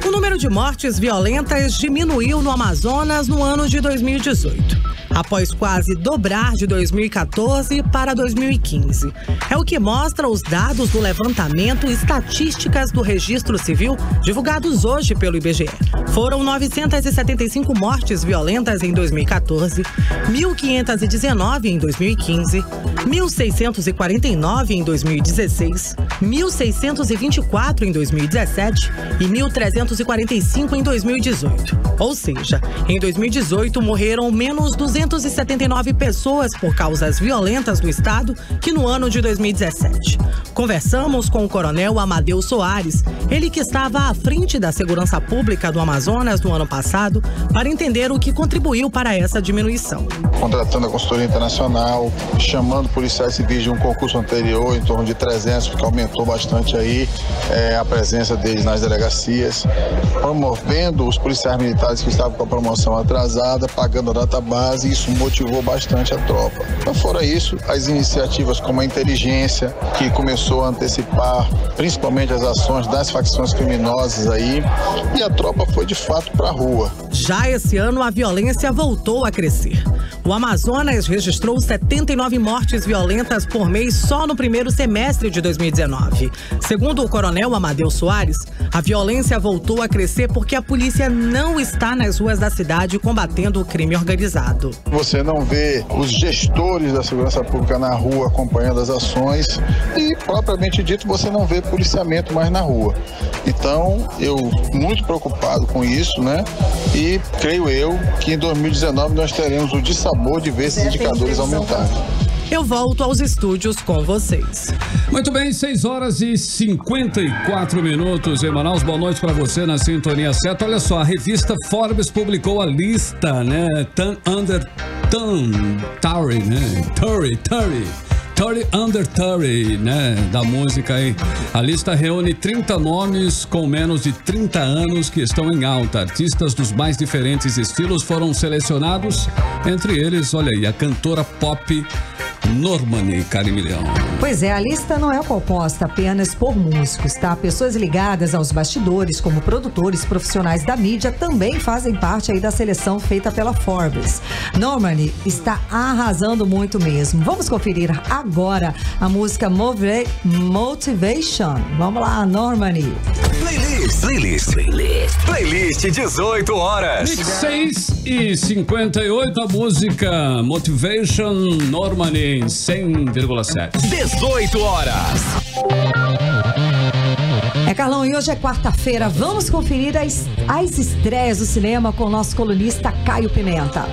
O número de mortes violentas diminuiu no Amazonas no ano de 2018. Após quase dobrar de 2014 para 2015. É o que mostra os dados do levantamento estatísticas do Registro Civil divulgados hoje pelo IBGE. Foram 975 mortes violentas em 2014, 1.519 em 2015, 1.649 em 2016, 1.624 em 2017 e 1.345 em 2018. Ou seja, em 2018 morreram menos 279 pessoas por causas violentas do estado que no ano de 2017. Conversamos com o coronel Amadeu Soares, ele que estava à frente da segurança pública do Amazonas no ano passado, para entender o que contribuiu para essa diminuição. Contratando a consultoria internacional, chamando policiais civis de um concurso anterior, em torno de 300, porque aumentou bastante aí a presença deles nas delegacias, promovendo os policiais militares que estavam com a promoção atrasada, pagando a database, e isso motivou bastante a tropa. Então, fora isso, as iniciativas como a inteligência, que começou a antecipar principalmente as ações das facções criminosas aí, e a tropa foi de fato para a rua. Já esse ano, a violência voltou a crescer. O Amazonas registrou 79 mortes violentas por mês só no primeiro semestre de 2019. Segundo o coronel Amadeu Soares, a violência voltou a crescer porque a polícia não está nas ruas da cidade combatendo o crime organizado. Você não vê os gestores da segurança pública na rua acompanhando as ações e, propriamente dito, você não vê policiamento mais na rua. Então, eu muito preocupado com isso, né? E creio eu que em 2019 nós teremos o dissabor de ver esses indicadores aumentarem. Eu volto aos estúdios com vocês. Muito bem, 6 horas e 54 minutos em Manaus. Boa noite para você na Sintonia Certa. Olha só, a revista Forbes publicou a lista, né? Tory, né? Tory Under 30, né, da música aí. A lista reúne 30 nomes com menos de 30 anos que estão em alta. Artistas dos mais diferentes estilos foram selecionados, entre eles, olha aí, a cantora pop Normani, Karine Leão. Pois é, a lista não é composta apenas por músicos, tá? Pessoas ligadas aos bastidores, como produtores profissionais da mídia, também fazem parte aí da seleção feita pela Forbes. Normani está arrasando muito mesmo. Vamos conferir agora a música Motivation. Vamos lá, Normani. Playlist 18 horas. 6 e 58, a música Motivation, Normani, 100,7. 18 horas. Carlão, e hoje é quarta-feira. Vamos conferir as estreias do cinema com o nosso colunista Caio Pimenta.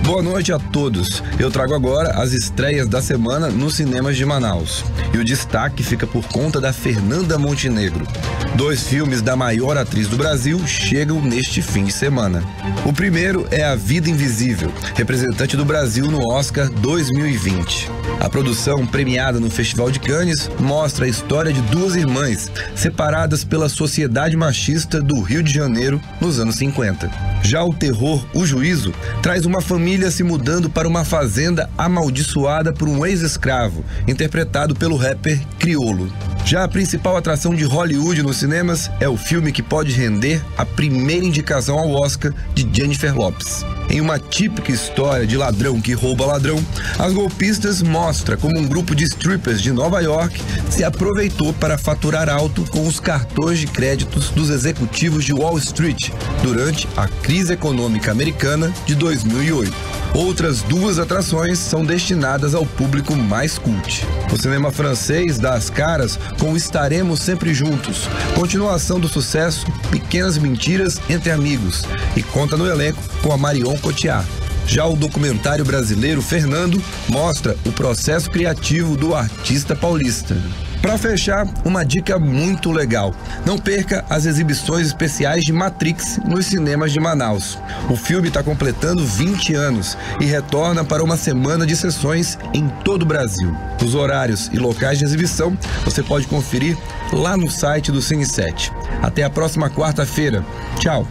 Boa noite a todos. Eu trago agora as estreias da semana nos cinemas de Manaus. E o destaque fica por conta da Fernanda Montenegro. 2 filmes da maior atriz do Brasil chegam neste fim de semana. O primeiro é A Vida Invisível, representante do Brasil no Oscar 2020. A produção, premiada no Festival de Cannes, mostra a história de 2 irmãs separadas pela sociedade machista do Rio de Janeiro nos anos 50. Já o terror O Juízo traz uma família família se mudando para uma fazenda amaldiçoada por um ex-escravo, interpretado pelo rapper Criolo. Já a principal atração de Hollywood nos cinemas é o filme que pode render a primeira indicação ao Oscar de Jennifer Lopez. Em uma típica história de ladrão que rouba ladrão, As Golpistas mostra como um grupo de strippers de Nova York se aproveitou para faturar alto com os cartões de créditos dos executivos de Wall Street durante a crise econômica americana de 2008. Outras duas atrações são destinadas ao público mais cult. O cinema francês dá as caras com Estaremos Sempre Juntos, continuação do sucesso Pequenas Mentiras Entre Amigos, e conta no elenco com a Marion Cotillard. Já o documentário brasileiro Fernando mostra o processo criativo do artista paulista. Para fechar, uma dica muito legal. Não perca as exibições especiais de Matrix nos cinemas de Manaus. O filme está completando 20 anos e retorna para uma semana de sessões em todo o Brasil. Os horários e locais de exibição você pode conferir lá no site do Cine7. Até a próxima quarta-feira. Tchau!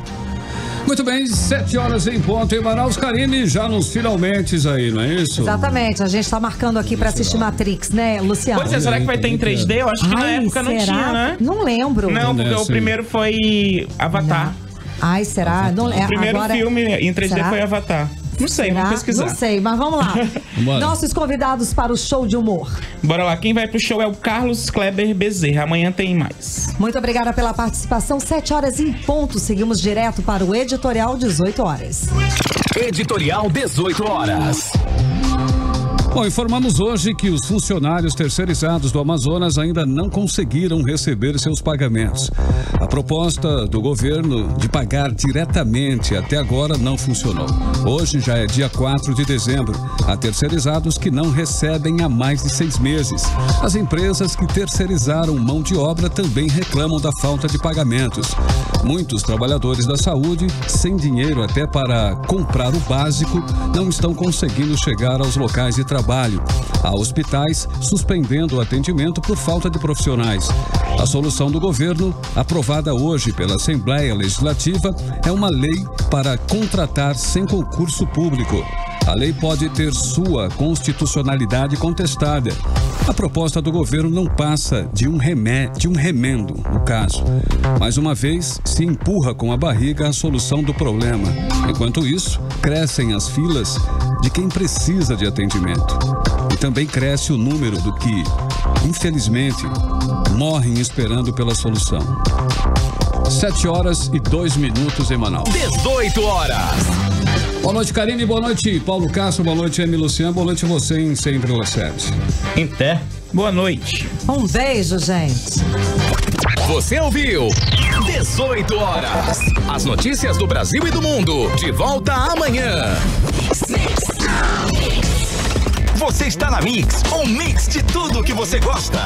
Muito bem, 7 horas em ponto em Manaus. Karine, já nos finalmente aí, não é isso? Exatamente, a gente tá marcando aqui pra assistir Matrix, né, Luciano? Pois é, será que vai ter em 3D? Eu acho que na época não tinha, né? Não lembro. Não, porque o primeiro foi Avatar. Ai, será? Não, o primeiro filme em 3D foi Avatar. Não sei, vamos pesquisar. Não sei, mas vamos lá. Nossos convidados para o show de humor. Bora lá, quem vai pro show é o Carlos Kleber Bezerra. Amanhã tem mais. Muito obrigada pela participação. 7 horas em ponto. Seguimos direto para o Editorial 18 horas. Editorial 18 horas. Bom, informamos hoje que os funcionários terceirizados do Amazonas ainda não conseguiram receber seus pagamentos. A proposta do governo de pagar diretamente até agora não funcionou. Hoje já é dia 4 de dezembro. Há terceirizados que não recebem há mais de 6 meses. As empresas que terceirizaram mão de obra também reclamam da falta de pagamentos. Muitos trabalhadores da saúde, sem dinheiro até para comprar o básico, não estão conseguindo chegar aos locais de trabalho. Há hospitais suspendendo o atendimento por falta de profissionais. A solução do governo, aprovada hoje pela Assembleia Legislativa, é uma lei para contratar sem concurso público. A lei pode ter sua constitucionalidade contestada. A proposta do governo não passa de um remendo, no caso. Mais uma vez, se empurra com a barriga a solução do problema. Enquanto isso, crescem as filas de quem precisa de atendimento. E também cresce o número do que, infelizmente, morrem esperando pela solução. 7 horas e 2 minutos em Manaus. 18 horas. Boa noite, Karine. Boa noite, Paulo Castro. Boa noite, Emi Luciano. Boa noite você em 100,7. Em pé. Boa noite. Um beijo, gente. Você ouviu 18 horas. As notícias do Brasil e do mundo. De volta amanhã. Você está na Mix, um mix de tudo que você gosta.